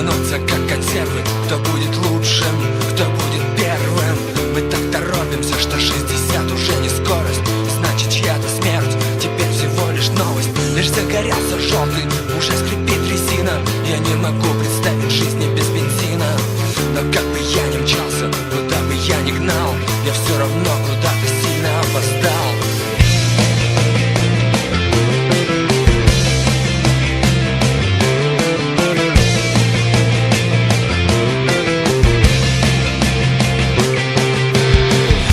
мнутся как консервы. Кто будет лучшим, кто будет первым? Мы так торопимся, что 60 уже не скорость. Значит, чья-то смерть теперь всего лишь новость. Лишь загорелся желтый, уже скрипит резина. Я не могу представить жизни без бензина. Но как бы я ни мчался, куда бы я ни гнал, я все равно куда-то сильно опоздал.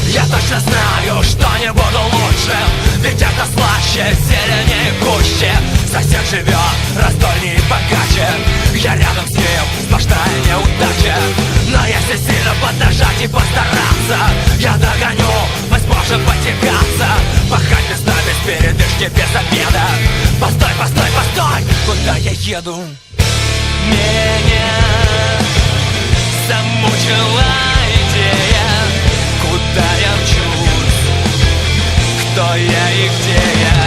Я точно знаю, что не буду лучше, ведь это слаще, зеленее, гуще. Сосед живет раздольнее и богаче. Я рядом с ним, сплошная неудача. Но если сильно поднажать и постараться, я догоню, возможно потягаться. Пахать без дна, без передышки, без обеда. Постой, постой, постой, куда я еду? Меня замучила идея, куда я мчусь, кто я и где я.